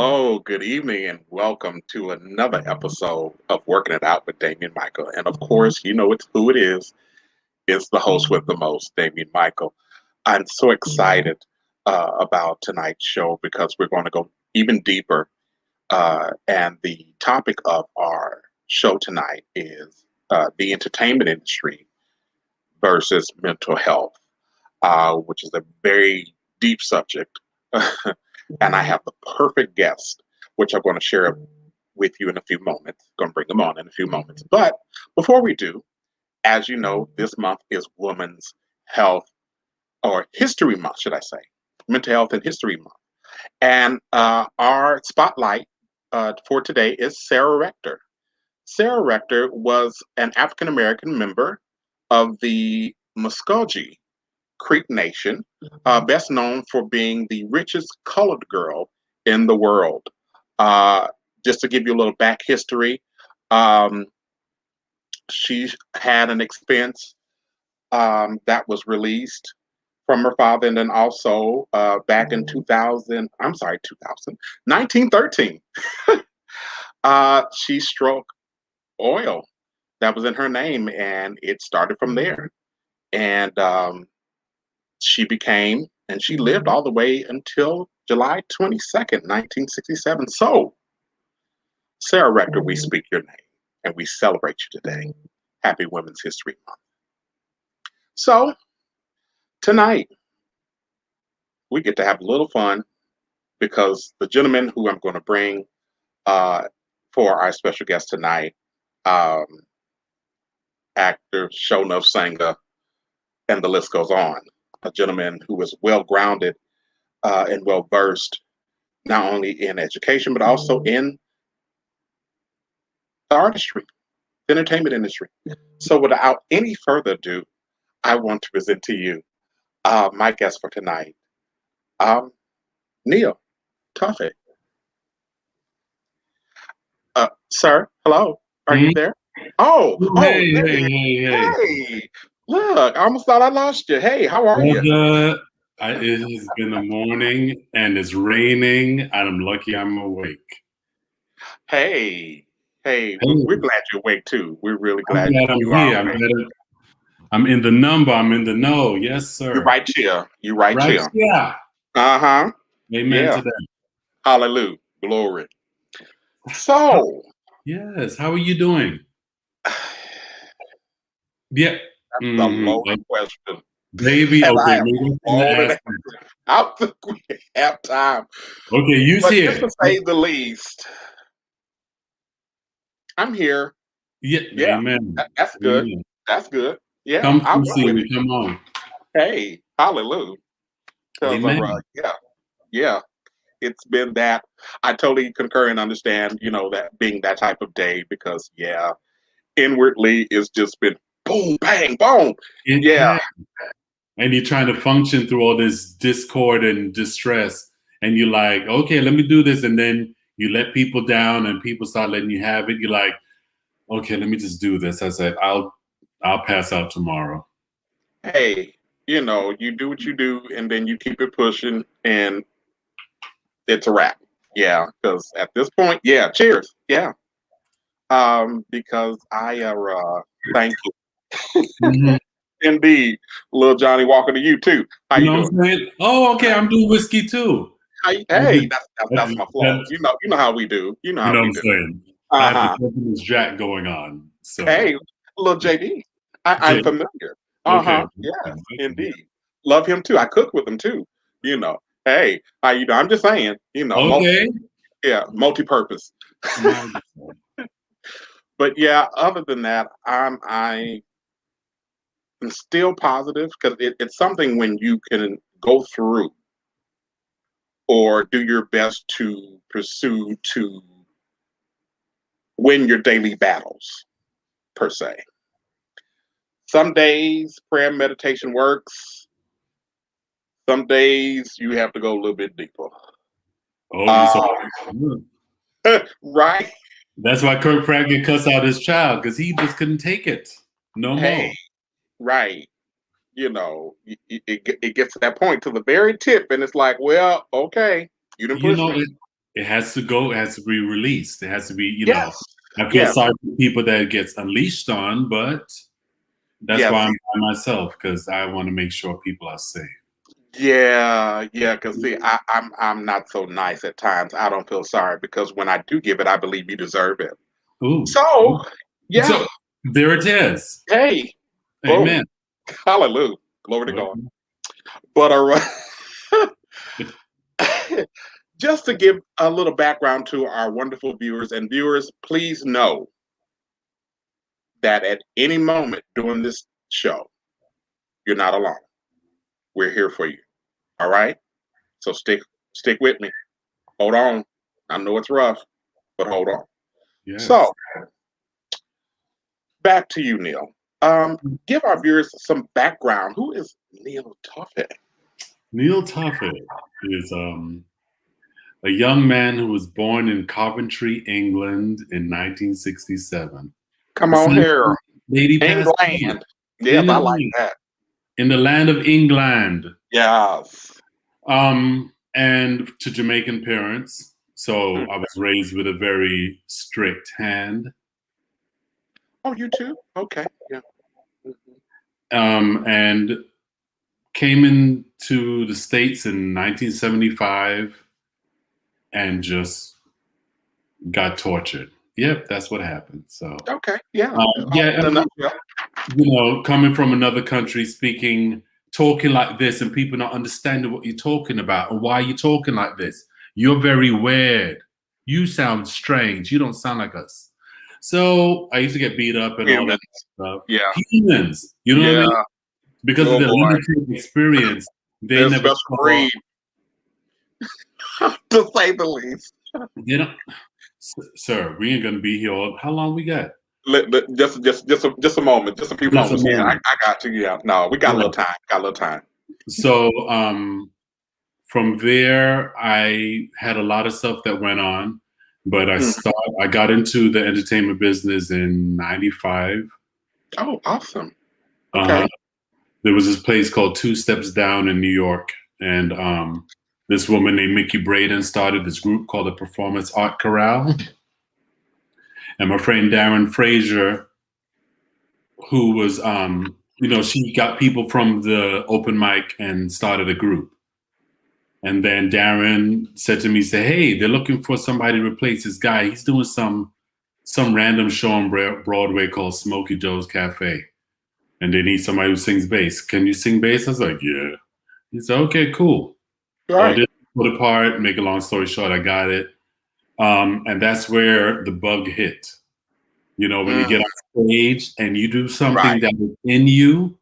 Hello, good evening, and welcome to another episode of Working It Out with Damien Michael. And of course, you know it's who it is. It's the host with the most, Damien Michael. I'm so excited about tonight's show because we're going to go even deeper. And the topic of our show tonight is the entertainment industry versus mental health, which is a very deep subject. And I have the perfect guest, which I'm going to share with you in a few moments. Going to bring them on in a few moments. But before we do, as you know, this month is Women's Health or History Month, should I say? Mental Health and History Month. And our spotlight for today is Sarah Rector. Sarah Rector was an African American member of the Muskogee Creek Nation, best known for being the richest colored girl in the world. Uh, just to give you a little back history, um, she had an expense that was released from her father, and then also back in 2000, I'm sorry, 2000, 1913, she struck oil that was in her name, and it started from there. And she became, and she lived all the way until July 22nd, 1967. So, Sarah Rector, we speak your name and we celebrate you today. Happy Women's History Month. So, tonight, we get to have a little fun because the gentleman who I'm going to bring for our special guest tonight, um, actor, show enough singer, and the list goes on. A gentleman who is well grounded and well versed not only in education but also in the artistry, the entertainment industry. So, without any further ado, I want to present to you my guest for tonight, um, Neil Tuffy. Sir, hello. Are you Hmm? there? Oh, Hey, hey, hey, hey. hey. Look, I almost thought I lost you. Hey, how are you? It has been a morning and it's raining, and I'm lucky I'm awake. Hey, hey, we're Hey, glad you're awake too. We're really I'm glad glad I'm you are here. awake. I'm in the number. I'm in the know. Yes, You're sir. right here. You're right Right? here. Yeah. Uh-huh. Amen Yeah. to that. Hallelujah. Glory. How, So, yes. How are you doing? Yeah. that's a Mm-hmm. loaded question. Baby, And I okay. am Maybe I'm gonna loaded. ask you. I don't think we have time. Okay, you But see just it. to say the least, I'm here. Yeah. Yeah, Amen. that's good. Amen. That's good. Yeah, Come I'll through, go with it. Cindy. Come on. Hey, hallelujah. Because Amen. yeah, yeah, it's been that. I totally concur and understand, that being that type of day because, yeah, inwardly it's just been boom, bang, boom. It Yeah. has. And you're trying to function through all this discord and distress, and you're like, okay, let me do this, and then you let people down and people start letting you have it. You're like, okay, let me just do this. I said, I'll pass out tomorrow. Hey, you do what you do and then you keep it pushing and it's a wrap. Yeah, because at this point, yeah, cheers. Yeah. Because thank you. Mhm. Indeed. Little Johnny Walker to you too. How You you know what doing? I'm saying? Oh, okay, I'm doing whiskey too. I Hey, just, that's my flow. that's, You know how we do. You know you how know what we I'm do. saying? I have the Uh-huh. Gentleman's Jack going on. So, Hey, little JD. I'm Jay, familiar. okay. Uh-huh. Yes, indeed. Love him too. I cook with him too. You know. Hey, how you doing? I'm just saying, Okay. multi-purpose. My, But yeah, other than that, I am still positive because it's something when you can go through or do your best to pursue to win your daily battles, per se. Some days prayer and meditation works. Some days you have to go a little bit deeper. oh, you saw. Uh, right? That's why Kirk Franklin cussed out his child because he just couldn't take it no Hey, more. right. It gets to that point to the very tip, and it's like, well, okay, you didn't You push know, me. it has to go. It has to be released. It has to be, Yes, I feel yes, sorry for people that it gets unleashed on, but that's why yes. I'm by myself, because I want to make sure people are safe. Yeah, yeah, because see, I'm not so nice at times. I don't feel sorry because when I do give it, I believe you deserve it. Ooh. So, yeah, So there it is. hey, boom, Amen. hallelujah, glory to God. Okay. But just to give a little background to our wonderful viewers and viewers, please know that at any moment during this show, you're not alone. We're here for you. All right. So stick with me. Hold on. I know it's rough, but hold on. Yes. So back to you, Neil. Give our viewers some background. Who is Neil Tuffet? Neil Tuffet is a young man who was born in Coventry, England in 1967. Come The on same here. lady passed away England. in Yes, the I like that. in the land of England. Yes. And to Jamaican parents. So Mm. I was raised with a very strict hand. Oh, you too? Okay. Yeah. Mhm. And came into the States in 1975 and just got tortured. Yep, that's what happened. So, Okay. Yeah. yeah, In a nutshell. coming from another country, talking like this, and people not understanding what you're talking about and why you're talking like this. You're very weird. You sound strange. You don't sound like us. So I used to get beat up and all that Humans. stuff. Yeah. Humans, you know what I Yeah. mean? Because of Oh the boy. limited experience, they They're a never special saw. breed, to say the least. You know, sir, we ain't gonna be here all. How long we got? Just a moment. Just a few Just a moments. Yeah, I, moment. I got you. Yeah. No, we got a little Yeah. time. Got a little time. So from there, I had a lot of stuff that went on, but Mm. I got into the entertainment business in '95. Oh, awesome. Uh, Okay. there was this place called Two Steps Down in New York, and this woman named Mickey Braden started this group called the Performance Art Chorale. And my friend Darren Frazier, who was, she got people from the open mic and started a group. And then Darren said to me, hey, they're looking for somebody to replace this guy. He's doing some random show on Broadway called Smokey Joe's Cafe. And they need somebody who sings bass. Can you sing bass? I was like, yeah. He said, okay, cool. Right. Audition for the part. Make a long story short, I got it. And that's where the bug hit. When you Mm. get on stage and you do something Right. that is in you,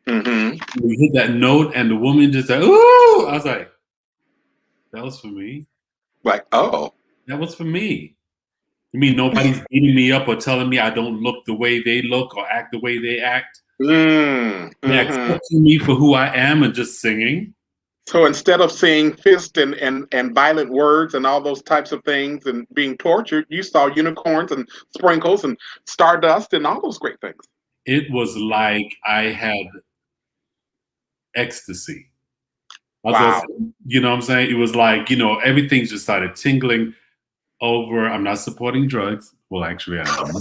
Mm-hmm. you hit that note and the woman just said, ooh! I was like, that was for me. Like, oh. That was for me. You mean nobody's beating me up or telling me I don't look the way they look or act the way they act? They're Mm-hmm. accepting me for who I am and just singing. So instead of seeing fist and violent words and all those types of things and being tortured, you saw unicorns and sprinkles and stardust and all those great things. It was like I had ecstasy. Wow. You know what I'm saying? It was like, everything just started tingling over. I'm not supporting drugs. Well, actually, I am.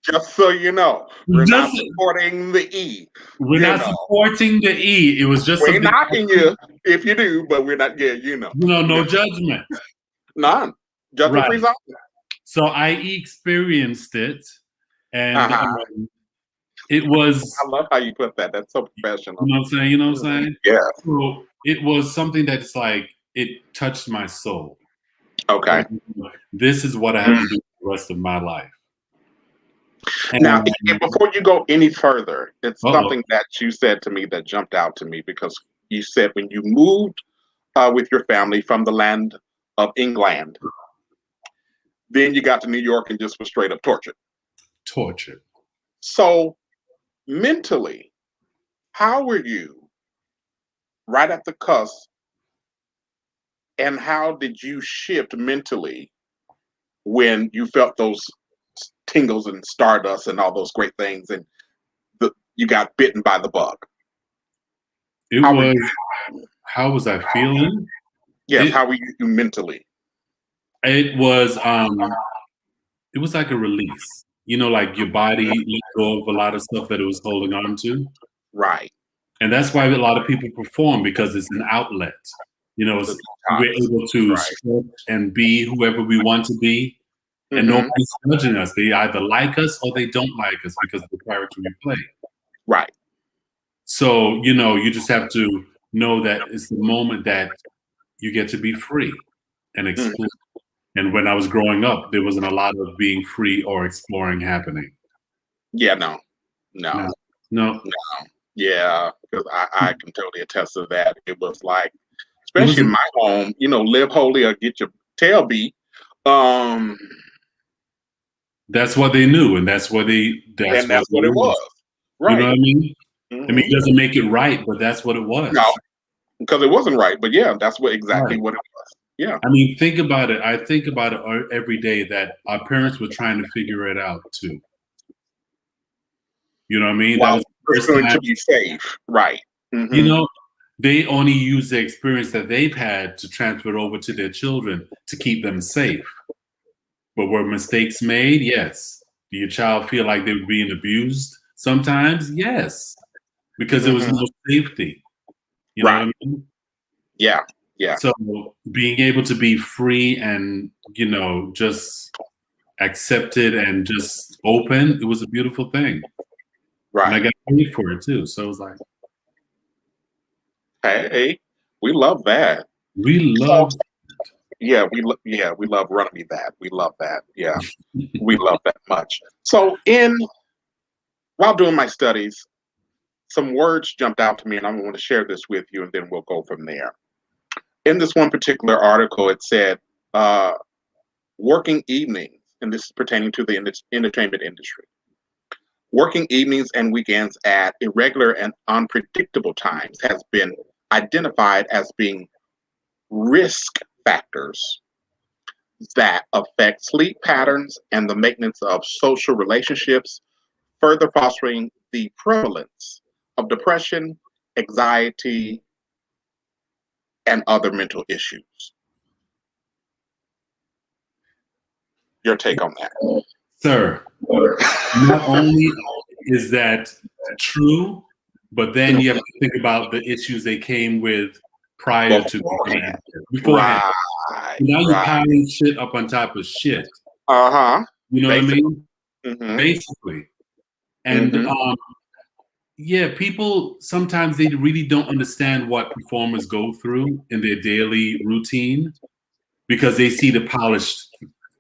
Just so you know, we're not Just, supporting the E. we're You not know, supporting the E. It was just we ain't something, knocking you if you do, but we're not. Yeah, you know, no judgment. none. Judgment Right. free zone. So I experienced it, and Uh-huh. it was, I love how you put that. That's so professional. you know what I'm saying? You know what I'm Mhm. saying? Yeah. So it was something that's like, it touched my soul. Okay. This is what I have to do for the rest of my life. Now, And, before you go any further, it's uh-oh, something that you said to me that jumped out to me because you said when you moved with your family from the land of England, then you got to New York and just was straight up tortured. tortured. So, mentally, how were you right at the cusp, and how did you shift mentally when you felt those tingles and stardust and all those great things, and you got bitten by the bug? It How were you? was, how was I feeling? Yes, It how were you mentally? It was like a release. You know, like your body let go of a lot of stuff that it was holding on to. Right. And that's why a lot of people perform because it's an outlet. You know, The we're detox. able to Right. stretch and be whoever we want to be, and Hmm. nobody's judging us. They either like us or they don't like us because of the character we play. Right. So, you know, you just have to know that it's the moment that you get to be free and Mhm. explore. And when I was growing up, there wasn't a lot of being free or exploring happening. Yeah. No. No. No, no, No. Yeah. Because I can totally attest to that. It was like, it especially in wasn't. my home, live holy or get your tail beat. Um, That's what they knew, and that's what they. That's and what that's it what it was. was. You know Right. what I mean? I mean, Hmm. it doesn't make it right, but that's what it No, was. because it wasn't right. But yeah, that's exactly Right. what it was. Yeah. I mean, think about it. I think about it every day that our parents were trying to figure it out too. You know what I mean? That While was the first pursuing time. to be safe. Right. You Hmm. know, they only use the experience that they've had to transfer it over to their children to keep them safe. But were mistakes made? Yes. Do your child feel like they were being abused? Sometimes, yes, because there was Hmm. no safety. You know what Right. I mean? Yeah. Yeah. So being able to be free and, you know, just accepted and just open, it was a beautiful thing. And I Right. got paid for it too. So it was like, Hey, we love that. we So love yeah, we love running me that. We love that. Yeah, we love that much. So in while doing my studies, some words jumped out to me, and I want to share this with you, and then we'll go from there. In this one particular article, it said uh, working evenings, and this is pertaining to the entertainment industry. Working evenings and weekends at irregular and unpredictable times has been identified as being risk factors that affect sleep patterns and the maintenance of social relationships, further fostering the prevalence of depression, anxiety, and other mental issues. Your take on that? sir. Not only is that true, but then you have to think about the issues they came with prior to Beforehand. beforehand. Right, Now you're right. piling shit up on top of shit. Uh huh. You know what I Basically. mean? Mm Basically. hmm. Mm And hmm. yeah, people sometimes they really don't understand what performers go through in their daily routine because they see the polished,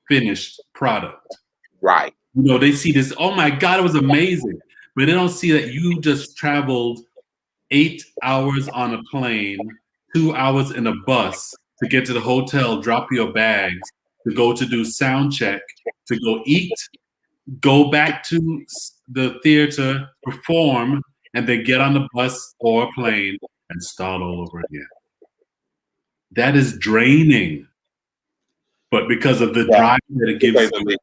finished product. Right. You know, they see this, oh my God, it was amazing. But they don't see that you just traveled 8 hours on a plane, 2 hours in a bus to get to the hotel, drop your bags, to go to do sound check, to go eat, go back to the theater, perform, and then get on the bus or plane and start all over again. That is draining. But because of the Yeah. drive that it To say gives the you, least.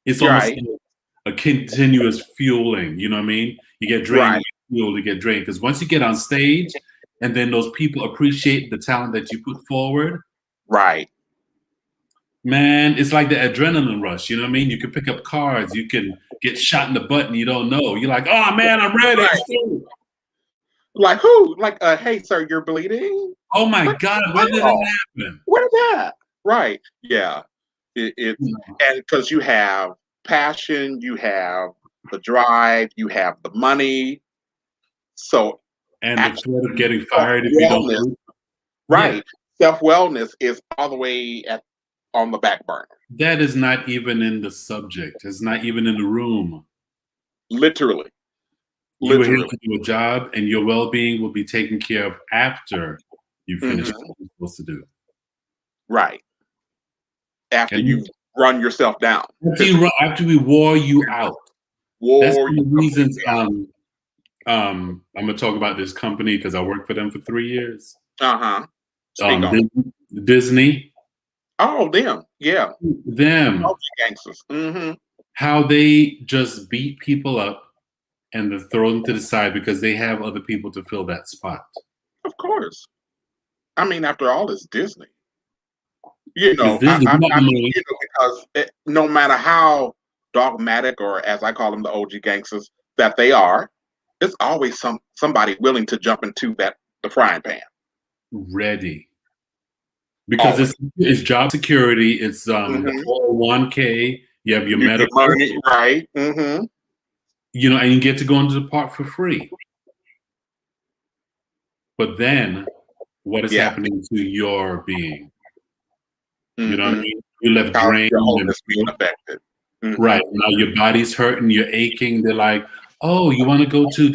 it's You're almost right. like a continuous fueling. You know what I mean? You get drained, Right. you get fueled, you get drained. Because once you get on stage and then those people appreciate the talent that you put forward, Right. man, it's like the adrenaline rush. You know what I mean? You can pick up cards, you can get shot in the butt and you don't know. You're like, oh man, I'm ready. I'm Right. still. Like who? Like, hey, sir, you're bleeding. Oh my What? God, when did it Oh, happen? what is that? Right. Yeah. It's You know, and because you have passion, you have the drive, you have the money. So and the threat of actually, getting self fired if you don't wellness, do. Yeah, right? Self wellness is all the way on the back burner. that is not even in the subject. It's not even in the room. Literally, You are here literally. to do a job, and your well-being will be taken care of after you finish Hmm. what you're supposed to do. Right. After And you run yourself down physically, after we wore you out, that's wore one you of the reasons. completely out. I'm gonna talk about this company because I worked for them for 3 years. Uh huh. Speak on it. Disney, Oh, them. Yeah. them, Oh, gangsters. Hmm. how they just beat people up and then throw them to the side because they have other people to fill that spot. Of course. I mean, after all, it's Disney. You Because know, this is I mean, normally because no matter how dogmatic or, as I call them, the OG gangsters that they are, it's always somebody willing to jump into the frying pan. ready. Because Always. it's job security, it's the Hmm. 401k, you have your You get medical, money, right? Hmm. and you get to go into the park for free. But then what is Yeah. happening to your being? You know what I Hmm. mean? You left How's drained your and wholeness being affected? Hmm. right. Now your body's hurting, you're aching. They're like, oh, you want to go to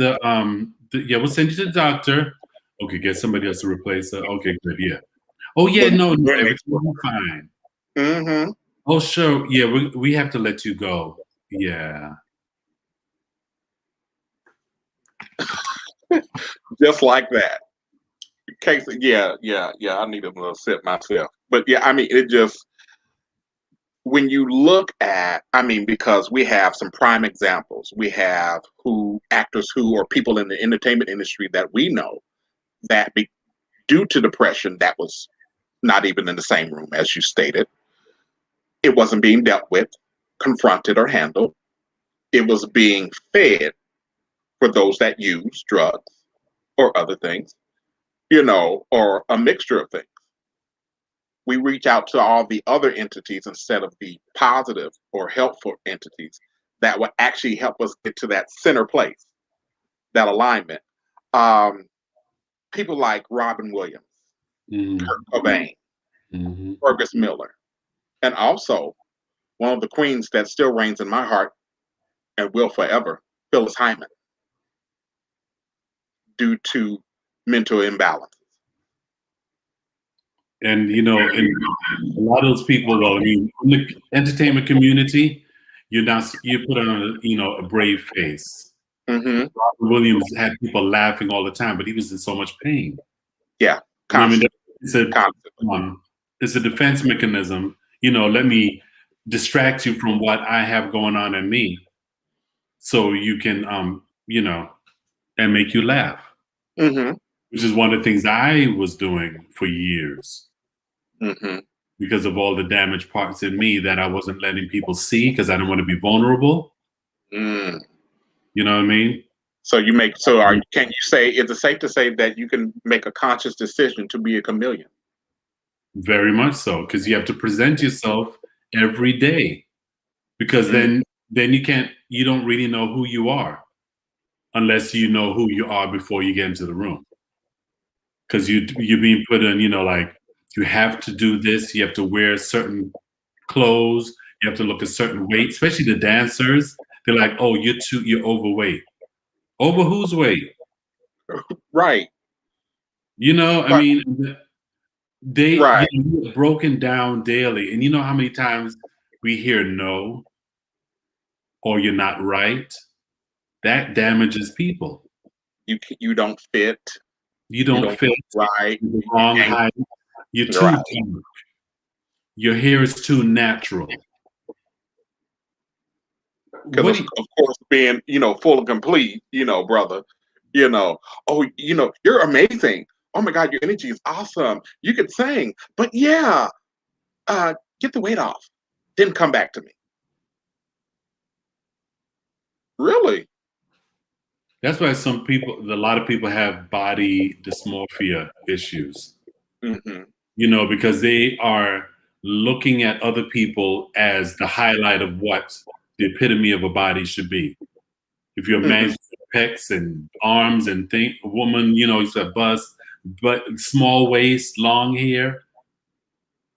yeah, we'll send you to the doctor. Okay, get somebody else to replace her. Okay, good, yeah. Oh yeah, no, When they everything will be fine. hmm. Oh sure, yeah, we have to let you go. Yeah. Just like that. Case, yeah. I need a little sip myself. But yeah, I mean, it just when you look at, I mean, because we have some prime examples. We have actors who or people in the entertainment industry that we know that due to depression that was not even in the same room as you stated. It wasn't being dealt with, confronted, or handled. It was being fed for those that use drugs or other things, or a mixture of things. We reach out to all the other entities instead of the positive or helpful entities that will actually help us get to that center place, that alignment. Um, People like Robin Williams, Mm-hmm. Kurt Cobain, Mm-hmm. Fergus Miller, and also one of the queens that still reigns in my heart and will forever, Phyllis Hyman, due to mental imbalance. And and a lot of those people, well, I mean, in the entertainment community, you put on a brave face. Hmm. Robert Williams had people laughing all the time, but he was in so much pain. Yeah, You know what I mean? constant, It's a constantly. um, it's a defense mechanism. Let me distract you from what I have going on in me, so you can and make you laugh, Hmm. which is one of the things I was doing for years Hmm. because of all the damaged parts in me that I wasn't letting people see because I didn't want to be vulnerable. Mm. You know what I mean? So can you say, is it safe to say that you can make a conscious decision to be a chameleon? Very much so, because you have to present yourself every day. Because Mm. then you don't really know who you are unless you know who you are before you get into the room. Because you're being put in, like you have to do this, you have to wear certain clothes, you have to look a certain weight, especially the dancers. They're like, oh, you're overweight. Over whose weight? Right, I but mean, right. you're broken down daily. And you know how many times we hear no or you're not right? That damages people. You don't fit. You You don't don't fit, look right. you're the You wrong ain't height, you're too right dark, your hair is too natural. because What do of course being full and complete, brother. You know, oh, you're amazing. Oh my God, your energy is awesome. You could sing, but yeah, get the weight off. Didn't come back to me. Really? That's why a lot of people have body dysmorphia issues, Hmm. because they are looking at other people as the highlight of what the epitome of a body should be. If you're a man, Hmm. you have pecs and arms and a woman, you have bust, but small waist, long hair.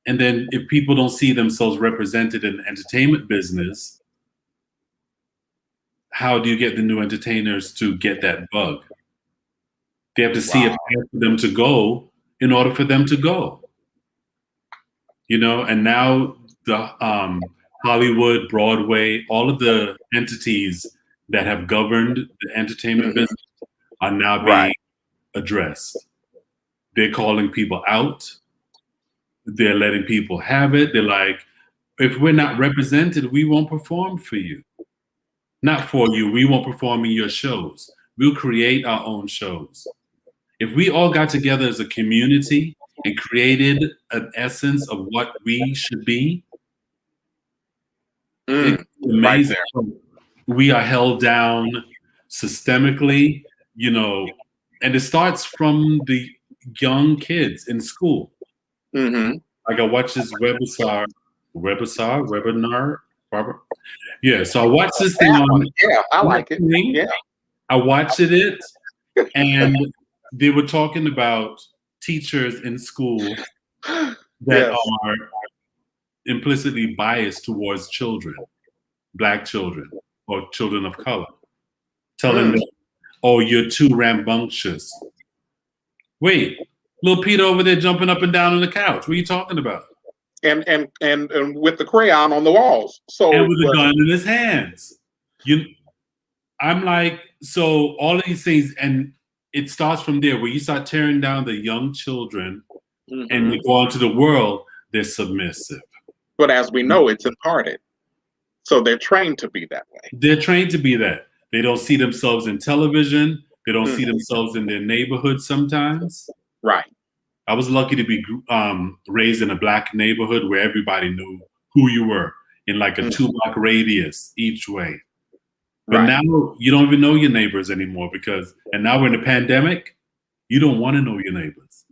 And then if people don't see themselves represented in the entertainment business, how do you get the new entertainers to get that bug? They have to see a Wow. path for them to go in order for them to go. And now the Hollywood, Broadway, all of the entities that have governed the entertainment Hmm. business are now Right. being addressed. They're calling people out. They're letting people have it. They're like, if we're not represented, we won't perform for you. Not for you. We won't perform in your shows. We'll create our own shows. If we all got together as a community and created an essence of what we should be, it's Right amazing. there. We are held down systemically, and it starts from the young kids in school. Mm-hmm. Like I watch this webinar, Robert. Yeah, so I watched this thing That one. on Yeah, I like it. Netflix. Yeah. I watched it, and they were talking about teachers in school that Yes. are implicitly biased towards children, Black children or children of color, telling them, "Oh, you're too rambunctious." Wait, little Peter over there jumping up and down on the couch. What are you talking about? And with the crayon on the walls. And So with a what? gun in his hands. I'm like, so all of these things, and it starts from there where you start tearing down the young children and Mm-hmm. you go into the world, they're submissive. But as we know, it's imparted. So they're trained to be that way. They're trained to be that. They don't see themselves in television. They don't see Mhm. themselves in their neighborhood sometimes. Right. I was lucky to be raised in a Black neighborhood where everybody knew who you were in like a 2-block radius each way. But Right. now you don't even know your neighbors anymore and now we're in a pandemic, you don't want to know your neighbors.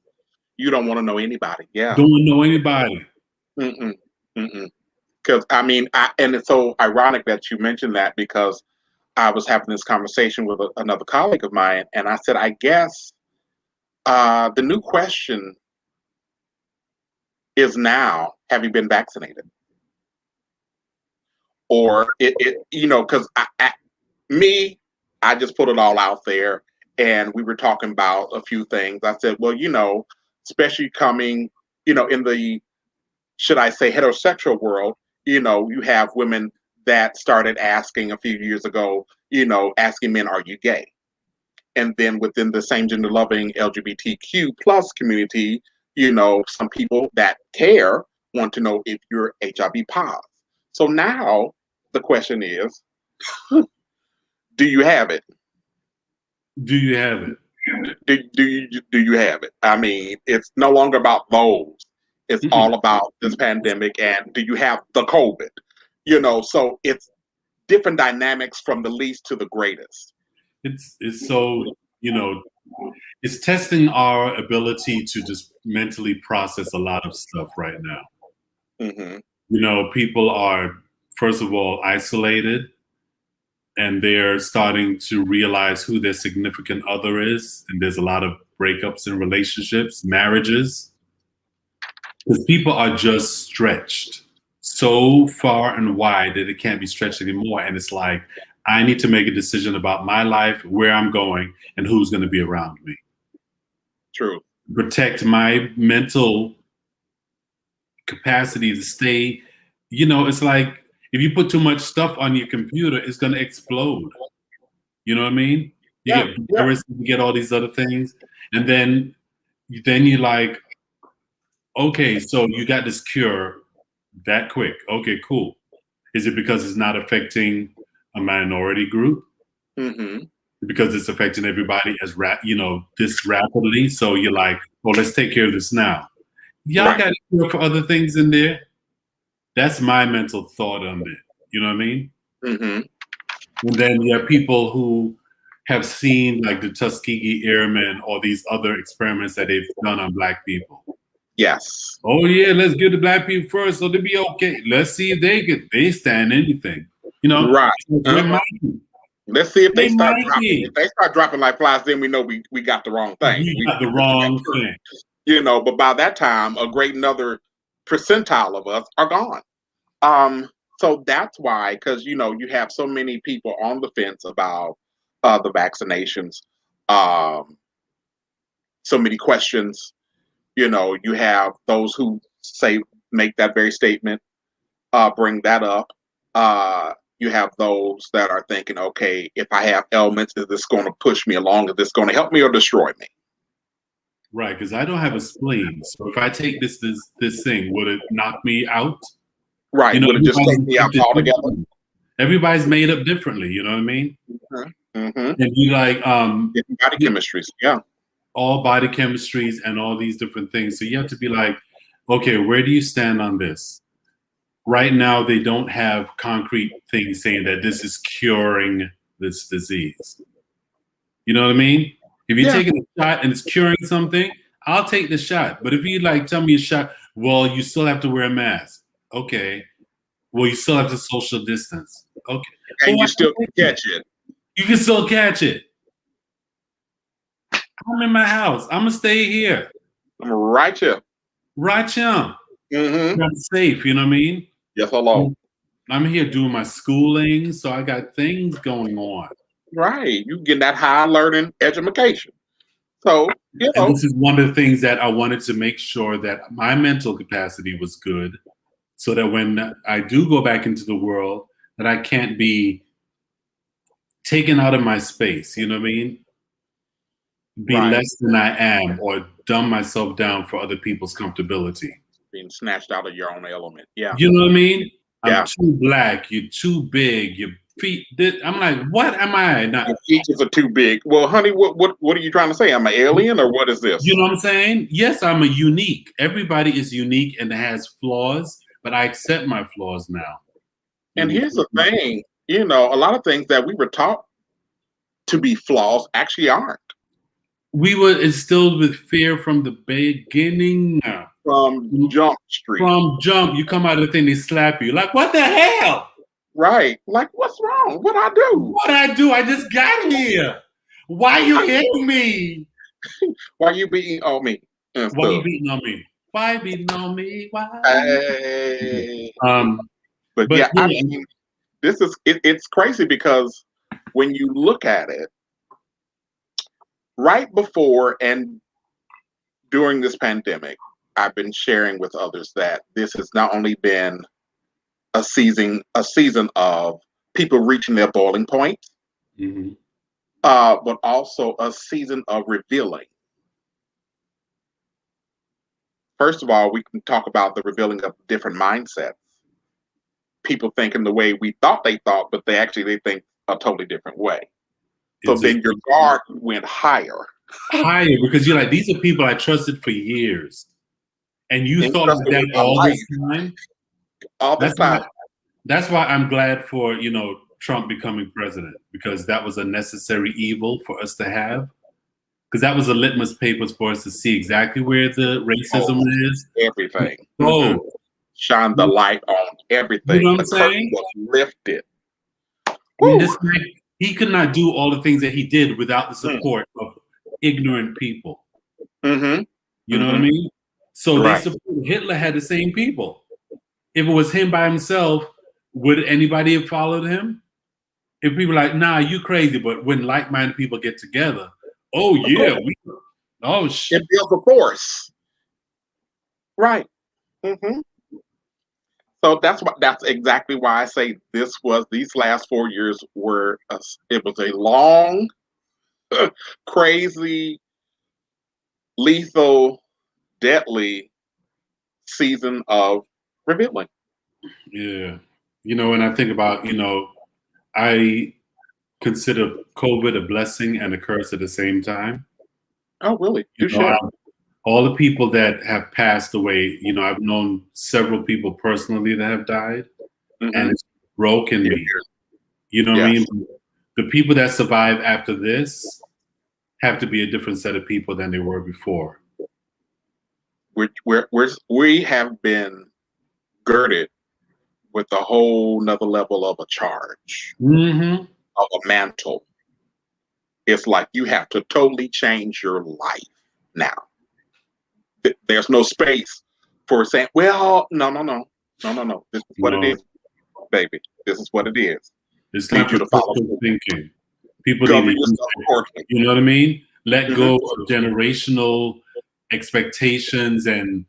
You don't want to know anybody. Yeah. Don't want to know anybody. Mm-mm. Mm-mm. Because and it's so ironic that you mentioned that because I was having this conversation with another colleague of mine, and I said, I guess the new question is now, have you been vaccinated? Or because I just put it all out there, and we were talking about a few things. I said, well, especially coming, in the, should I say, heterosexual world, you have women that started asking a few years ago, asking men, are you gay? And then within the same gender loving LGBTQ plus community, some people that care want to know if you're HIV positive. So now the question is, do you have it? Do you have it? Do you have it? I mean, it's no longer about those. It's Mm-mm. all about this pandemic and do you have the COVID? So it's different dynamics from the least to the greatest. It's so, it's testing our ability to just mentally process a lot of stuff right now. Mm-hmm. People are, first of all, isolated, and they're starting to realize who their significant other is. And there's a lot of breakups in relationships, marriages, because people are just stretched so far and wide that it can't be stretched anymore. And it's like, I need to make a decision about my life, where I'm going, and who's going to be around me. True. Protect my mental capacity to stay. It's like if you put too much stuff on your computer, it's going to explode. You know what I mean? You Yeah. get Yeah. viruses, you get all these other things, and then you're like, okay, so you got this cure that quick. Okay, cool. Is it because it's not affecting a minority group? Mm-hmm. Because it's affecting everybody this rapidly. So you're like, well, let's take care of this now. Y'all Right. got to cure for other things in there. That's my mental thought on it. You know what I mean? Mm-hmm. And then you have people who have seen like the Tuskegee Airmen or these other experiments that they've done on Black people. Yes. Oh yeah, let's give the Black people first so they'll be okay. Let's see if they stand anything. Right. They might be. Let's see if they They start might dropping. be. If they start dropping like flies, then we know we got the wrong thing. We got the We really got wrong screwed. thing. But by that time, a great another percentile of us are gone. So that's why, because you have so many people on the fence about the vaccinations. So many questions. You have those who make that very statement, bring that up. You have those that are thinking, okay, if I have ailments, is this going to push me along? Is this going to help me or destroy me? Right, because I don't have a spleen. So if I take this thing, would it knock me out? Right. Would it just take me out altogether? Everybody's made up differently, you know what I mean? Mm-hmm. And you like Different body chemistries. Yeah. all body chemistries and all these different things. So you have to be like, okay, where do you stand on this? Right now, they don't have concrete things saying that this is curing this disease. You know what I mean? If you're Yeah. taking a shot and it's curing something, I'll take the shot. But if you like tell me a shot, well, you still have to wear a mask. Okay. Well, you still have to social distance. Okay. Well, And why you still not? catch it. You can still catch it. I'm in my house. I'm gonna stay here. I'm right here. Right here. Mm-hmm. I'm safe, you know what I mean? Yes, hello. I'm here doing my schooling, so I got things going on. Right. You getting that high learning education. So, And this is one of the things that I wanted to make sure that my mental capacity was good, so that when I do go back into the world, that I can't be taken out of my space, you know what I mean? Be right. less than I am or dumb myself down for other people's comfortability. Being snatched out of your own element. Yeah. You know what I mean? Yeah. I'm too black, you're too big, your feet I'm like, what am I? Not, My features are too big. Well, honey, what are you trying to say? I'm an alien or what is this? you know what I'm saying? Yes, I'm a unique. Everybody is unique and has flaws, but I accept my flaws now. And here's the thing, a lot of things that we were taught to be flaws actually aren't. We were instilled with fear from the beginning. From Jump Street. From jump, you come out of the thing, they slap you. Like, what the hell? Right. Like, what's wrong? What I do? What I do? I just got here. Why you hitting me? Why you beating on me? Why you beating on me? Why beating on me? Why? Hey. But yeah, I mean, this is it's crazy because when you look at it, right before and during this pandemic, I've been sharing with others that this has not only been a season of people reaching their boiling point, but also a season of revealing. First of all, we can talk about the revealing of different mindsets. People thinking the way we thought they thought, but they think a totally different way. So then your guard went higher. Higher, because you're like, these are people I trusted for years. And you thought that all this time? All this time. That's why I'm glad for, Trump becoming president, because that was a necessary evil for us to have. Because that was a litmus paper for us to see exactly where the racism is. Everything. Shine the light on everything. You know what I'm saying? Was lifted. I mean, this man, he could not do all the things that he did without the support of ignorant people. You know what I mean? So they supported Hitler had the same people. If it was him by himself, would anybody have followed him? If people are like, nah, you crazy, but when like-minded people get together, oh yeah, shit. It builds a force. Right. So that's exactly why I say these last 4 years it was a long, crazy, lethal, deadly season of revealing. Yeah. When I think about, I consider COVID a blessing and a curse at the same time. Oh, really? All the people that have passed away, I've known several people personally that have died, and it's broken me. You know what I mean? The people that survive after this have to be a different set of people than they were before. We have been girded with a whole nother level of a charge, of a mantle. It's like you have to totally change your life now. There's no space for saying, well, no. This is what it is, baby. This is what it is. It's time for critical thinking. People need to, you know what I mean? Let go of generational expectations and,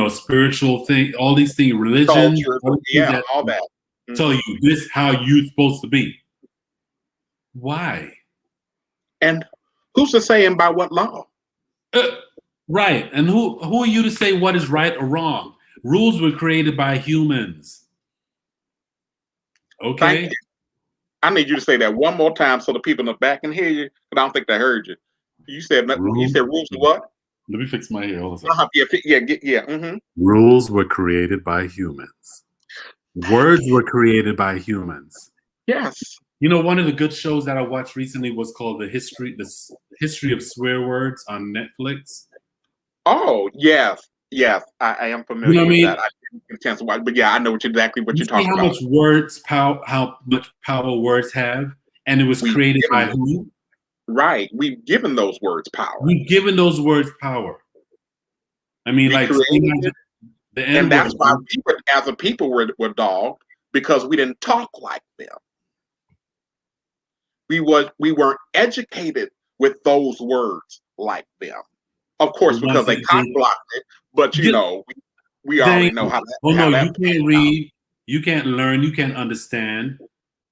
spiritual thing, all these things, religion. Culture, all that. Tell you this how you're supposed to be. Why? And who's to say and by what law? Right. And who are you to say what is right or wrong? Rules were created by humans. Okay. I need you to say that one more time so the people in the back can hear you, but I don't think they heard you. You said Rules. rules of what? Let me fix my hair. Hold on. Yeah. Mm-hmm. Rules were created by humans. Words were created by humans. Yes. You know, one of the good shows that I watched recently was called the history of swear words on Netflix. Oh, yes. I am You know familiar what I with mean? that. I didn't get a chance to watch, but yeah, I know exactly what You you're see talking about. how much power words have, and it was We've created given by them, who? right. We've given those words power. We've given those words power. I mean, We like created it, the and N word. that's why we were, as a people, were dogged because we didn't talk like them. We weren't educated with those words like them. Of course, The ones because they cock blocked it, but we already know oh no, how you that can't plays out. read, you can't learn, you can't understand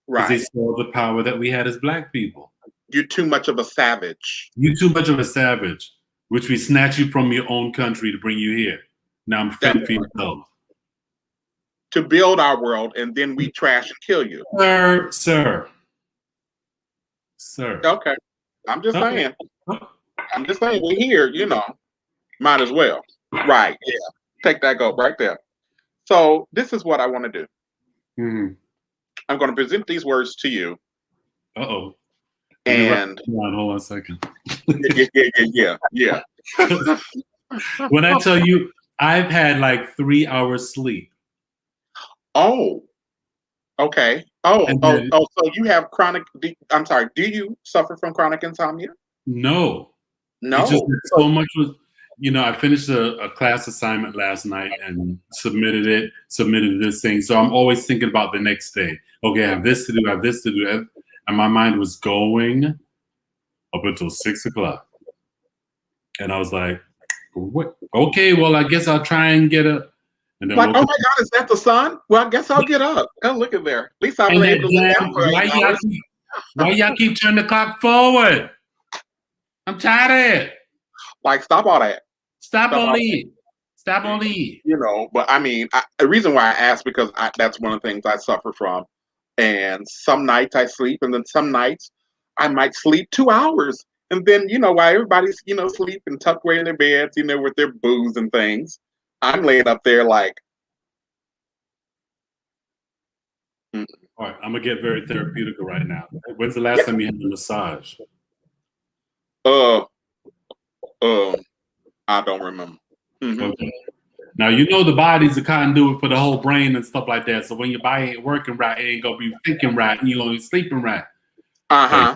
because they Right. saw the power that we had as black people. You're too much of a savage. You're too much of a savage, which we snatch you from your own country to bring you here. Now I'm That fend for yourself. to build our world, and then we trash and kill you. Sir. Okay. I'm just Okay. saying. We're here, might as well. Right. Yeah. Take that go right there. So this is what I want to do. Mm-hmm. I'm going to present these words to you. Uh-oh. And hold on a second. yeah. When I tell you, I've had like 3 hours sleep. Oh, okay. So you have chronic. I'm sorry. Do you suffer from chronic insomnia? No. It's just that so much was, I finished a class assignment last night and submitted this thing. So I'm always thinking about the next day. Okay, I have this to do, And my mind was going up until 6:00. And I was like, what? Okay, well, I guess I'll try and get up. And then like, oh my God, is that the sun? Well, I guess I'll get up. Oh, look at there. At least I was able to lay down for 8 hours. Why y'all keep turning the clock forward? I'm tired of it. Like, stop all that. Stop all that. But I mean, the reason why I ask because that's one of the things I suffer from. And some nights I sleep, and then some nights I might sleep 2 hours. And then, while everybody's, sleep and tucked away in their beds, with their booze and things, I'm laying up there like. All right, I'm going to get very therapeutical right now. When's the last time you had a massage? I don't remember. Mm-hmm. Okay. Now, the body's a conduit for the whole brain and stuff like that. So when your body ain't working right, it ain't going to be thinking right, and you're going to be sleeping right. Uh-huh.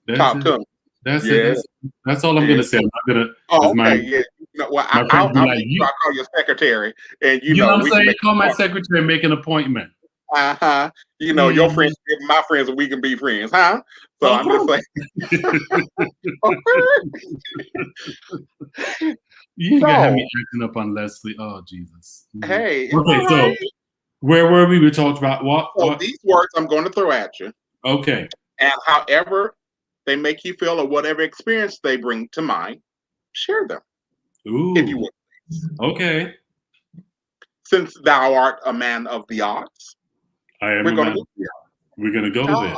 That's it. That's all I'm going to say. I'm not going to. Oh, okay. Yeah. I'll call your secretary, and you know what I'm saying? Call my secretary and make an appointment. Uh-huh. Your friends, my friends, we can be friends, huh? So I'm just saying. You ain't gonna have me acting up on Leslie. Oh, Jesus. Hey. Okay, so where were we? We talked about what? So these words I'm going to throw at you. Okay. And however they make you feel or whatever experience they bring to mind, share them. Ooh. If you would. Okay. Since thou art a man of the arts. I am. We're going to go there.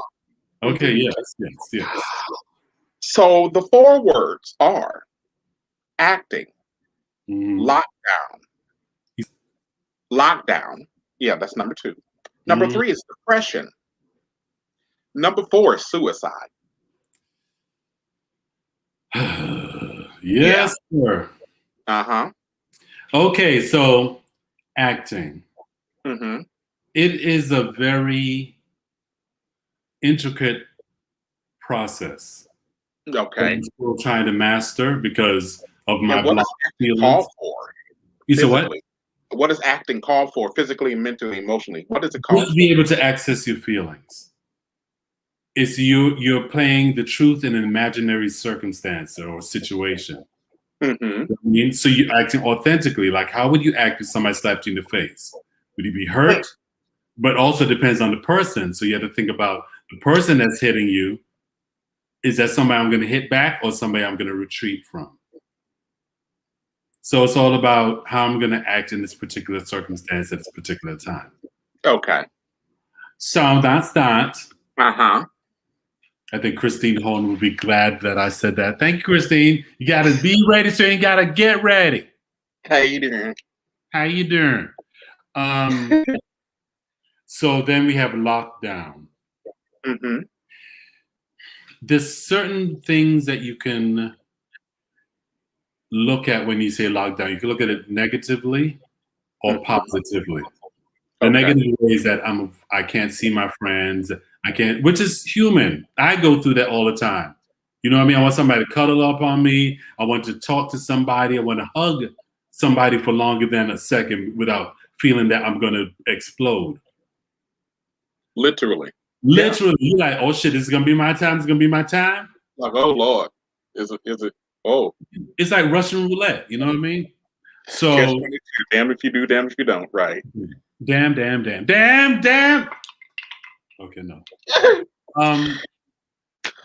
Okay. Yes. So the 4 words are acting, lockdown. Yeah, that's number 2. Number 3 is depression. Number 4 is suicide. Yes, sir. Uh-huh. Okay, so acting. Mm-hmm. It is a very intricate process. Okay. I'm still trying to master because of my what black feelings. Call for? You said what? What is acting called for physically, mentally, emotionally? What is it called? Just be able to access your feelings. It's you're playing the truth in an imaginary circumstance or situation. Mm-hmm. I mean, so you're acting authentically. Like, how would you act if somebody slapped you in the face? Would you be hurt? But also depends on the person. So you have to think about the person that's hitting you. Is that somebody I'm going to hit back or somebody I'm going to retreat from? So it's all about how I'm going to act in this particular circumstance at this particular time. Okay. So that's that. Uh-huh. I think Christine Horn would be glad that I said that. Thank you, Christine. You gotta be ready, so you gotta get ready. How you doing? How you doing? So then we have lockdown. Mm-hmm. There's certain things that you can look at when you say lockdown. You can look at it negatively or positively. The Okay. negative way is that I can't see my friends. I can't, which is human. I go through that all the time. You know what I mean? I want somebody to cuddle up on me. I want to talk to somebody. I want to hug somebody for longer than a second without feeling that I'm going to explode. Literally. Literally, you're like, oh shit, this is gonna be my time. It's gonna be my time. Like, oh Lord, is it? Oh, It's like Russian roulette. You know what I mean? catch So, 22. Damn if you do, damn if you don't. Right. damn, damn, damn, damn, damn. Okay, no.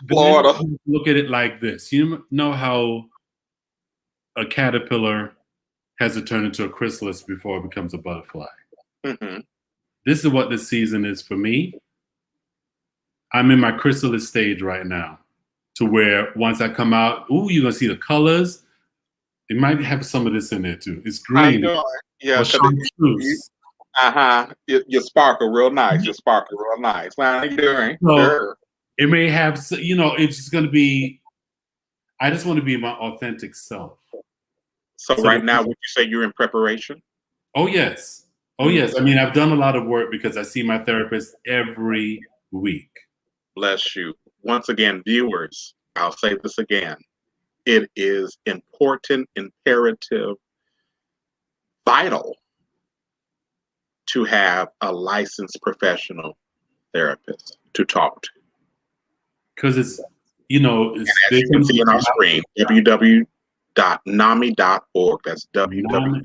Florida. Look at it like this. You know how a caterpillar has to turn into a chrysalis before it becomes a butterfly. Mm-hmm. This is what this season is for me. I'm in my chrysalis stage right now, to where once I come out, ooh, you're gonna see the colors. It might have some of this in there too. It's I green. know. Yeah, Or chartreuse. You sparkle real nice. You sparkle real nice. How you doing? So Sure. it may have, it's just going to be, I just want to be my authentic self. So right now, would you say you're in preparation? Oh, yes. Oh, yes. I mean, I've done a lot of work because I see my therapist every week. Bless you. Once again, viewers, I'll say this again. It is important, imperative, vital to have a licensed professional therapist to talk to. Because it's, And as you can see on our screen, www.nami.org. That's www.nami.org.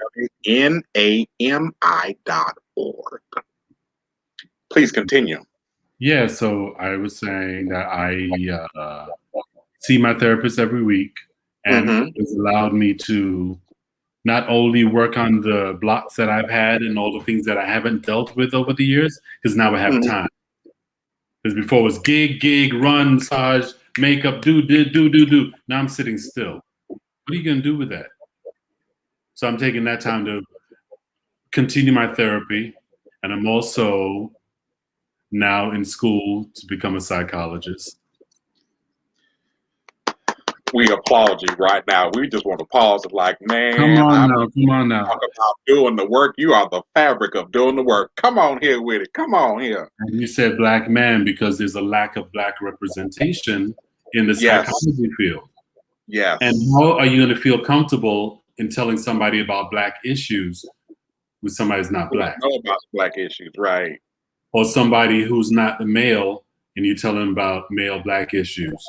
Please continue. Yeah, so I was saying that I see my therapist every week, and it's allowed me to not only work on the blocks that I've had and all the things that I haven't dealt with over the years, because now I have time. Because before it was gig, run, massage, makeup, do. Now I'm sitting still. What are you going to do with that? So I'm taking that time to continue my therapy. And I'm also now in school to become a psychologist. We applaud you right now. We just want to pause it like, man, come on now. Talk about doing the work. You are the fabric of doing the work. Come on here with it. Come on here. And you said black man because there's a lack of black representation in the psychology field. Yes. And how are you going to feel comfortable in telling somebody about black issues with somebody who's not black? Know about black issues, right? Or somebody who's not a male and you tell them about male black issues.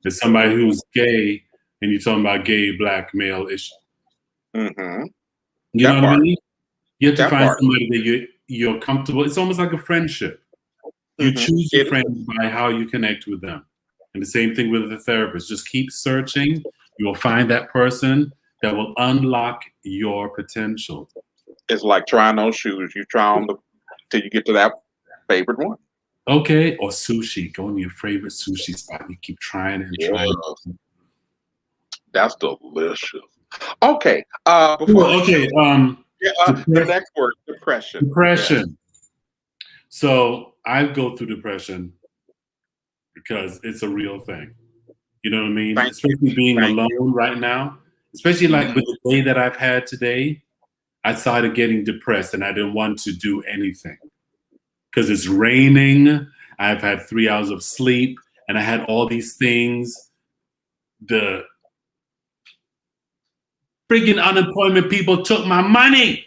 There's somebody who's gay and you tell them about gay black male issues. You know what I mean? You have to find somebody that you're comfortable. It's almost like a friendship. You choose your friends by how you connect with them. And the same thing with the therapist. Just keep searching. You will find that person that will unlock your potential. It's like trying on shoes. You try on till you get to that favorite one. Okay, or sushi. Go to your favorite sushi spot. You keep trying and trying. That's delicious. Okay. The next word, depression. Depression. Yes. So I go through depression because it's a real thing. You know what I mean? Especially being alone right now. Especially like with the day that I've had today, I started getting depressed and I didn't want to do anything. Because it's raining, I've had 3 hours of sleep, and I had all these things. The freaking unemployment people took my money.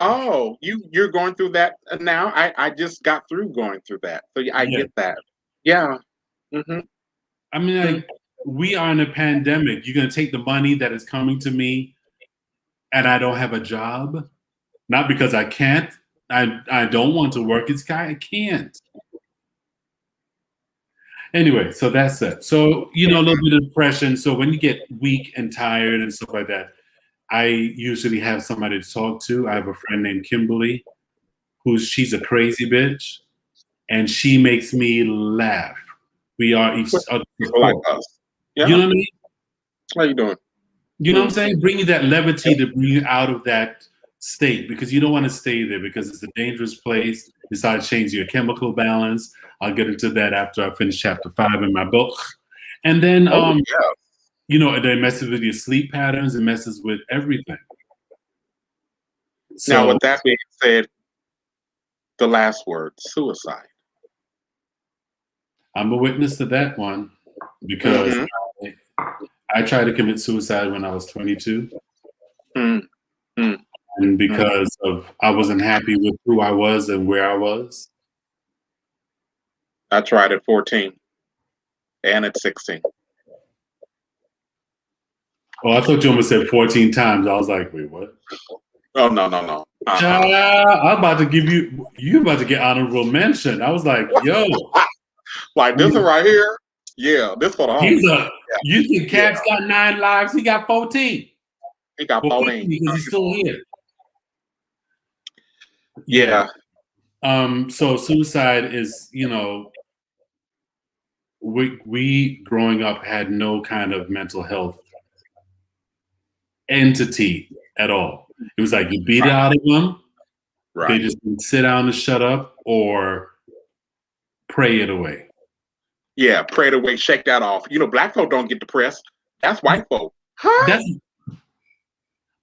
Oh, you're going through that now? I just got through going through that. So I get that. Yeah. I mean, like, we are in a pandemic. You're going to take the money that is coming to me and I don't have a job? Not because I can't. I don't want to work. I can't. Anyway, so that's it. So, a little bit of depression. So when you get weak and tired and stuff like that, I usually have somebody to talk to. I have a friend named Kimberly, she's a crazy bitch, and she makes me laugh. We are each other's People like support. us. You Yeah. know what I mean? How you doing? You know what I'm Mm. saying? Bring you that levity to bring you out of that state because you don't want to stay there because it's a dangerous place. It's how to change your chemical balance. I'll get into that after I finish chapter 5 in my book. And then, Oh yeah. you know, it messes with your sleep patterns. It messes with everything. Now, So with that being said, the last word, suicide. I'm a witness to that one because Mm-hmm. I tried to commit suicide when I was 22. Mm, mm, And mm. because of I wasn't happy with who I was and where I was. I tried at 14 and at 16. Oh, I thought you almost said 14 times. I was like, wait, what? Oh no, no, no. Child, I'm about to give you about to get honorable mention. I was like, yo, Like this one right here. Yeah, this for the he's homies. a you think Yeah, Cat's got 9 lives, he got 14. he got Well, 14. 15 because he's still here. Yeah. Yeah, So suicide is, you know, we growing up had no kind of mental health entity at all. It was like you beat it right, out of them, they right. just sit down and shut up or pray it away. Yeah, pray to wait, shake that off. You know, black folk don't get depressed. That's white folk. Huh? That's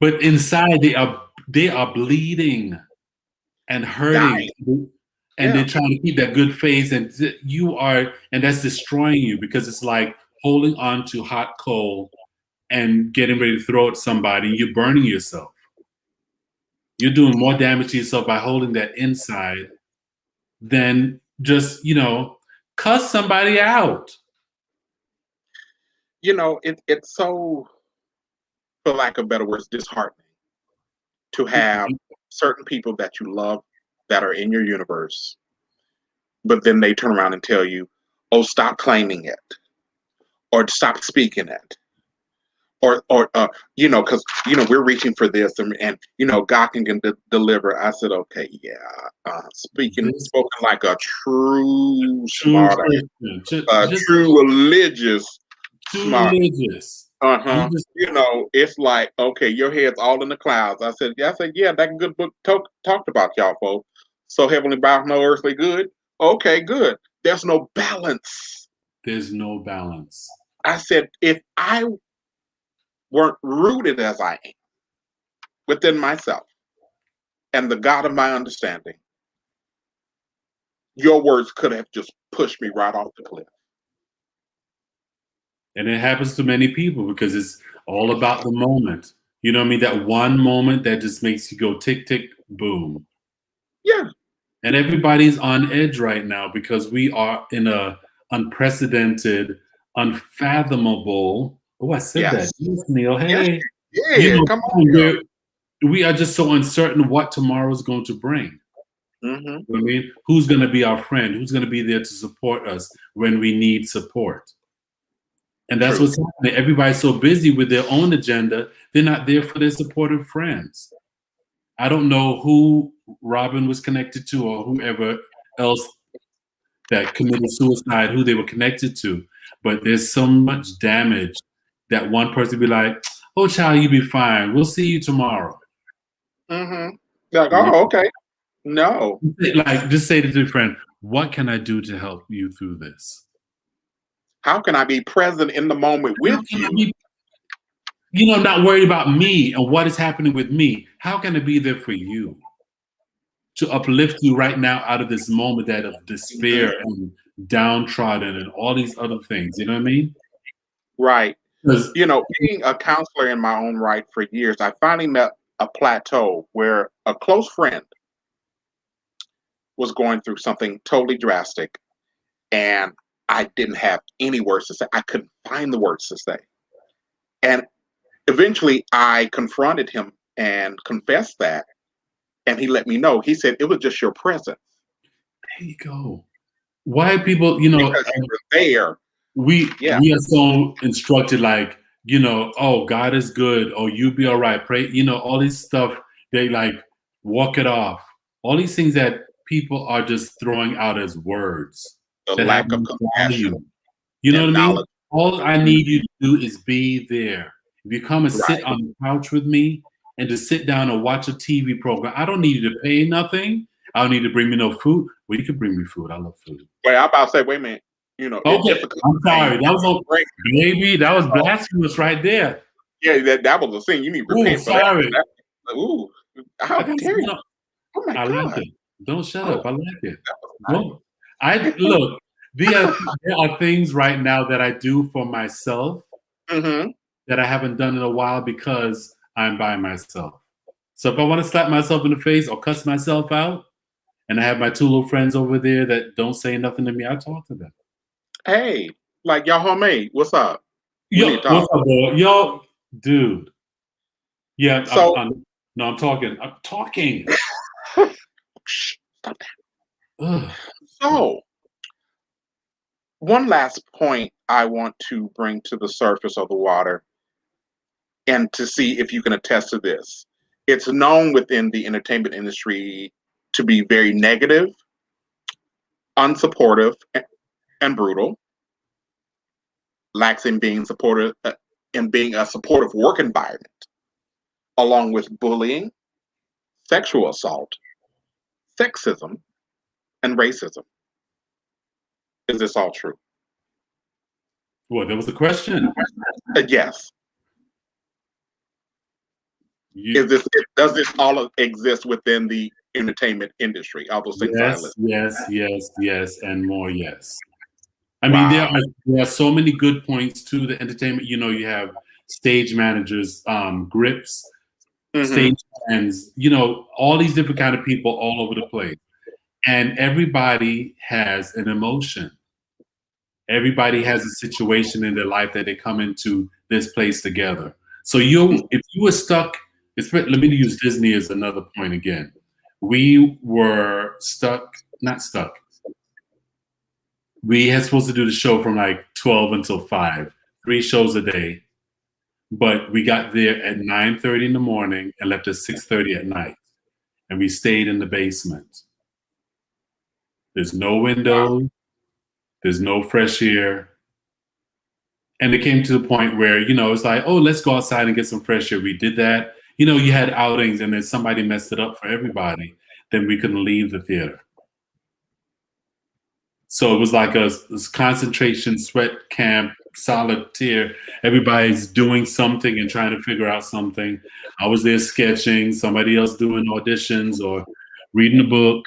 but inside they are bleeding and hurting, Dying. and they're Yeah. trying to keep that good face, and and that's destroying you because it's like holding on to hot coal and getting ready to throw at somebody, and you're burning yourself. You're doing more damage to yourself by holding that inside than just, you know, cuss somebody out. You know, it's so, for lack of better words, disheartening to have certain people that you love that are in your universe, but then they turn around and tell you, "Oh, stop claiming it, or stop speaking it." Or you know, because you know we're reaching for this, and you know God can deliver. I said, okay, yeah, This spoken like a true true smart, Christian, a just true religious too smart. religious. You Uh-huh. just You know, it's like, okay, your head's all in the clouds. I said, yeah, that good book talked about y'all folks. So heavenly bound, no earthly good. Okay, good. There's no balance. there's no balance. I said, if I weren't rooted as I am within myself and the God of my understanding, your words could have just pushed me right off the cliff. And it happens to many people because it's all about the moment. You know what I mean? That one moment that just makes you go tick, tick, boom. Yeah. And everybody's on edge right now because we are in a unprecedented, unfathomable. Oh, I said that. Yes. Yes, Neil. Yes. Hey, you Yeah. know, Come on, girl. we are just so uncertain what tomorrow is going to bring. Mm-hmm. You know what I mean? Who's going to be our friend? Who's going to be there to support us when we need support? And that's True. what's happening. Everybody's so busy with their own agenda, they're not there for their supportive friends. I don't know who Robin was connected to or whoever else that committed suicide, who they were connected to, but there's so much damage that one person be like, "Oh, child, you be fine. We'll see you tomorrow." Mm-hmm. Like, No. oh, okay. No. Like, just say to your friend, "What can I do to help you through this? How can I be present in the moment How with can I you? be, you know, not worried about me and what is happening with me? How can I be there for you to uplift you right now out of this moment that of Mhm. despair and downtrodden and all these other things? You know what I mean? Right. 'Cause You know, being a counselor in my own right for years, I finally met a plateau where a close friend was going through something totally drastic, and I didn't have any words to say. I couldn't find the words to say. And eventually I confronted him and confessed that, and he let me know. He said it was just your presence there you go. Why people, you know, because you were there. Yeah. we are so instructed, like, you know, oh, God is good, oh, you be all right, pray, you know, all this stuff. They like walk it off. All these things that people are just throwing out as words The that have lack of no compassion. value. You know and what I mean? knowledge. All I need you to do is be there. If you come and sit Right. on the couch with me and to sit down and watch a TV program, I don't need you to pay nothing. I don't need to bring me no food. Well, you can bring me food. I love food. Wait, I'm about to say, wait a minute. Okay, It's a I'm thing. sorry. That was Right. baby. That was blasphemous right there. Yeah, that was a sin. You need to Ooh, repent for that. sorry. Ooh, I how got dare you? no, Oh my I like God. it. Don't shut Oh, up. I like it. that was Don't. I look. There are things right now that I do for myself nice. Hmm. that I haven't done in a while because I'm by myself. So if I want to slap myself in the face or cuss myself out, and I have my two little friends over there that don't say nothing to me, I talk to them. Hey, like y'all homemade. What's up? We Yo, need to talk. what's up, boy? Yo, dude. Yeah, So, no, I'm talking. I'm talking. shh, stop that. Ugh. So, one last point I want to bring to the surface of the water and to see if you can attest to this. It's known within the entertainment industry to be very negative, unsupportive, and brutal, lacks in being supportive in being a supportive work environment, along with bullying, sexual assault, sexism, and racism. Is this all true? What? There was a question. Yes. You, Does this all exist within the entertainment industry? All those things that I yes, listed. yes, yes, yes, and more. Yes. I mean, Wow. there are so many good points to the entertainment. You know, you have stage managers, grips, Hmm. stage hands. You know, all these different kind of people all over the place, and everybody has an emotion. Everybody has a situation in their life that they come into this place together. So if you were stuck, let me use Disney as another point again. We were stuck, not stuck. We had supposed to do the show from like 12 until 5, 3 shows a day. But we got there at 9:30 in the morning and left at 6:30 at night. And we stayed in the basement. There's no Wow. window, there's no fresh air. And it came to the point where, it's like, oh, let's go outside and get some fresh air. We did that. You had outings and then somebody messed it up for everybody. Then we couldn't leave the theater. So it was like a concentration sweat camp, solitaire. Everybody's doing something and trying to figure out something. I was there sketching, somebody else doing auditions or reading a book.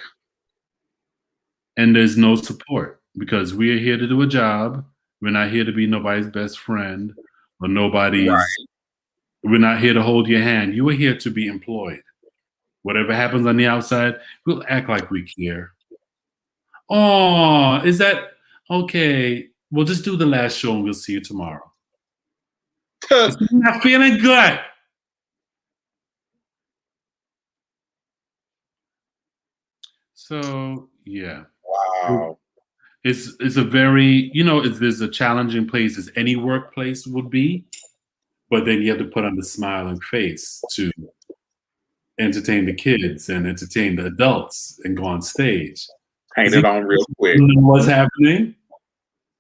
And there's no support because we are here to do a job. We're not here to be nobody's best friend or nobody's. Right. We're not here to hold your hand. You are here to be employed. Whatever happens on the outside, we'll act like we care. Oh, is that okay? We'll just do the last show and we'll see you tomorrow. It's not feeling good. So yeah, Wow. it's a very there's a challenging place as any workplace would be, but then you have to put on the smiling face to entertain the kids and entertain the adults and go on stage. Paint 'Cause it on real quick. you know what's happening?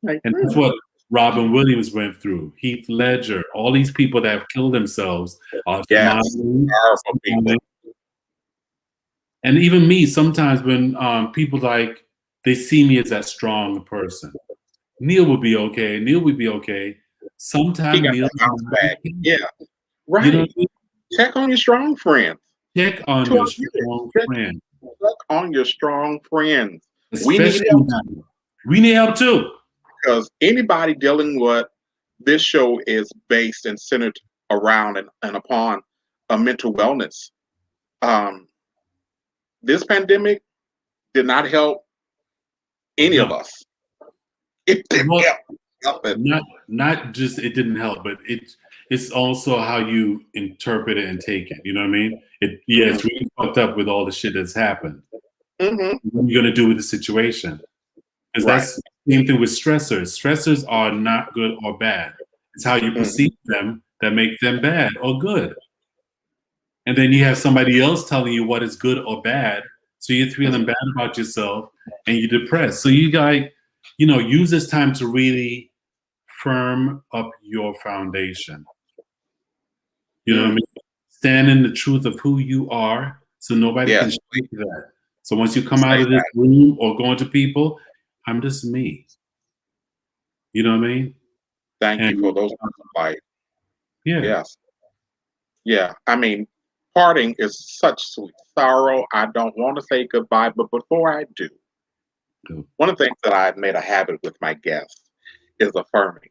Like, And that's what Robin Williams went through, Heath Ledger, all these people that have killed themselves are yes, smiling, powerful people. smiling. And even me, sometimes when people they see me as that strong person. Neil will be okay. Neil will be okay. He Sometimes got Neil's that bounce not back. okay. Yeah, You know what right. I mean? Check on your strong friends. Check on To your our viewers, strong check friend, on your strong friends. We need especially help now. We need help too. because anybody dealing with this show is based and centered around and upon a mental wellness. Um, this pandemic did not help any of No, us. It didn't well, help nothing. not just it didn't help, but it's also how you interpret it and take it. You know what I mean? Hmm. It's really fucked up with all the shit that's happened. Hmm. What are you gonna do with the situation? Because Right. that's the same thing with stressors. Stressors are not good or bad. It's how you Hmm. perceive them that make them bad or good. And then you have somebody else telling you what is good or bad. So you're feeling bad about yourself and you're depressed. So you guys, use this time to really firm up your foundation. You know what I Mm. mean? Stand in the truth of who you are so nobody can Yes, shake that. So once you come out say of this that. room or go into people, I'm just me. You know what I mean? Thank you for And those words of life. yeah, Yes. Yeah. I mean, parting is such sweet sorrow. I don't want to say goodbye, but before I do, go. one of the things that I've made a habit with my guests is affirming.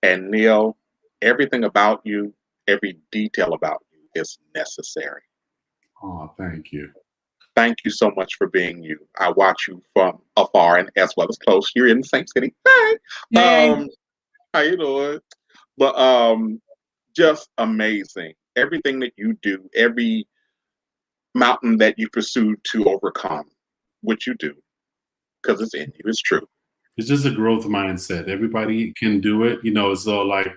And Neil, everything about you, every detail about you is necessary. Oh, thank you. Thank you so much for being you. I watch you from afar and as well as close. You're in the same city. Hi. Hey. How you doing? But just amazing. Everything that you do, every mountain that you pursue to overcome, what you do, because it's in you. It's true. It's just a growth mindset. Everybody can do it. You know, it's all like,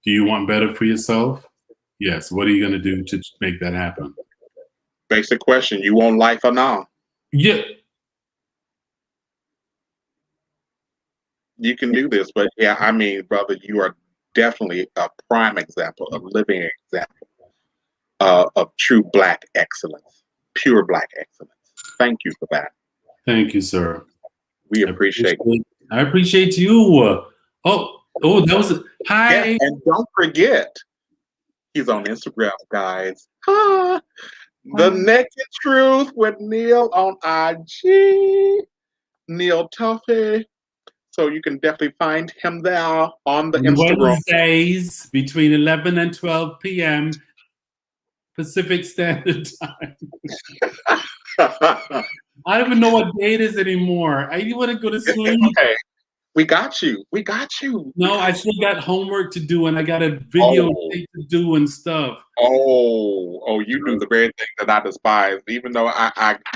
do you want better for yourself? Yes. What are you going to do to make that happen? Basic question. You want life or now? Yeah. You can do this. But yeah, I mean, brother, you are definitely a prime example, a living example of true black excellence, pure black excellence. Thank you for that. Thank you, sir. We I appreciate it. appreciate, I appreciate you. That was Yes, hi. and don't forget, he's on Instagram, guys. Ah, the Hi. Naked Truth with Neil on IG, Neil Tuffy. So you can definitely find him there on the Instagram. Wednesdays between 11 and 12 p.m. Pacific Standard Time. I don't even know what day it is anymore. I want to go to It's sleep. okay. We got you. We got you. We No, I got you. still got homework to do and I got a video Oh, tape to do and stuff. you do the very thing that I despise. Even though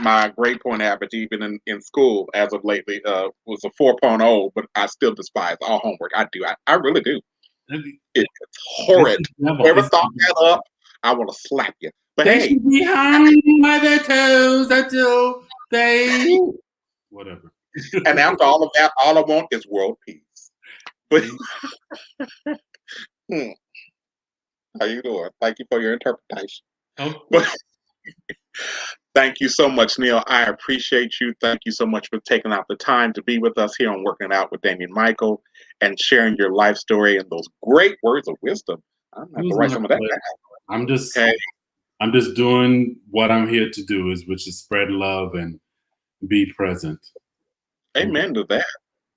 my grade point average, even in school, as of lately, was a 4.0, but I still despise all homework. I do. I really do. It's It's horrid. the devil. Whoever It's thought that up, I want to slap you. But they hey, should be hung by their toes until they whatever. and after all of that, all I want is world peace. But hmm, how you doing? Thank you for your interpretation. Oh, But thank you so much, Neil. I appreciate you. Thank you so much for taking out the time to be with us here on Working It Out with Damien Michael and sharing your life story and those great words of wisdom. I'm gonna it have to was write my some of that pleasure. down. I'm just Okay. I'm just doing what I'm here to do, which is spread love and be present. Okay. Amen to that.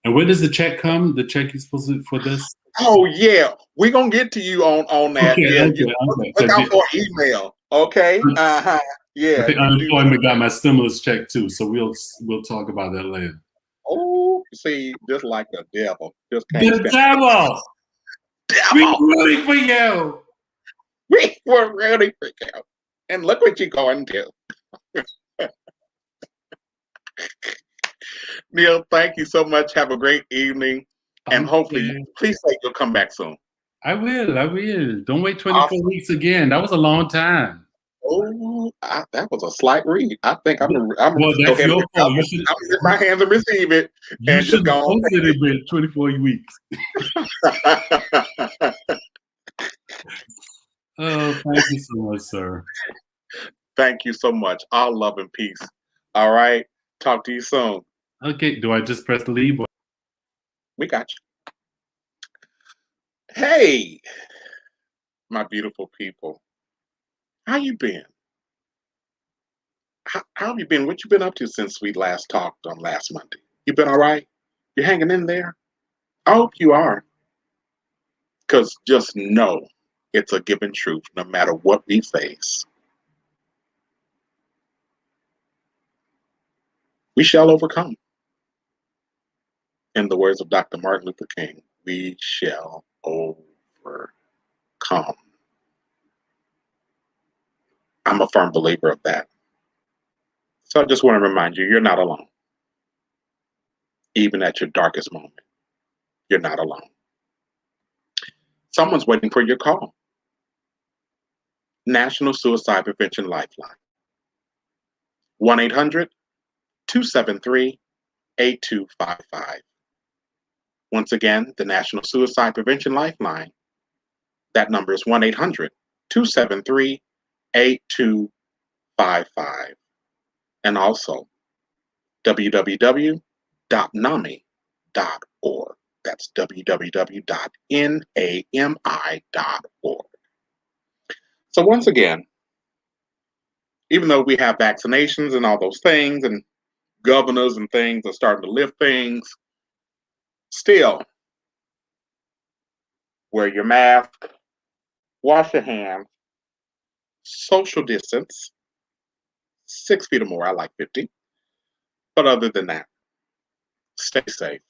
And where does the check come? The check is supposed to for this? Oh yeah, we're gonna get to you on that. Okay, Yeah, you okay, okay. look Because out for an email. Okay. Uh-huh. I Yeah, think you do that. unemployment got my stimulus check too, so we'll talk about that later. Oh, see, just like the devil. Just can't The stand devil, we devil. rooting for you. We were really freak out. And look what you're going to. Neil, thank you so much. Have a great evening. And hopefully, Okay. please say you'll come back soon. I will. I will. Don't wait 24 Awesome. weeks again. That was a long time. Oh, that was a slight read. I think I'm gonna Well, just go that's ahead and your fault. I'm gonna lift my hands and receive it You and should just have go on. posted it with 24 weeks. Oh, thank you so much, sir. Thank you so much. All love and peace. All right. Talk to you soon. Okay, do I just press leave? We got you. Hey, my beautiful people. How you been? How have you been? What you been up to since we last talked on last Monday? You been all right? You hanging in there? I hope you are. Because just know it's a given truth no matter what we face. We shall overcome. In the words of Dr. Martin Luther King, we shall overcome. I'm a firm believer of that. So I just want to remind you, you're not alone. Even at your darkest moment, you're not alone. Someone's waiting for your call. National Suicide Prevention Lifeline. 1-800-273-8255. Once again, the National Suicide Prevention Lifeline. That number is 1-800-273-8255. And also www.nami.org. That's www.nami.org. So once again, even though we have vaccinations and all those things, and governors and things are starting to lift things, still wear your mask, wash your hands, social distance, 6 feet or more. I like 50. But other than that, stay safe.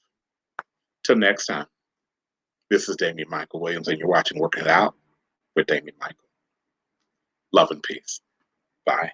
Till next time, this is Damian Michael Williams, and you're watching Working It Out with Damian Michael. Love and peace. Bye.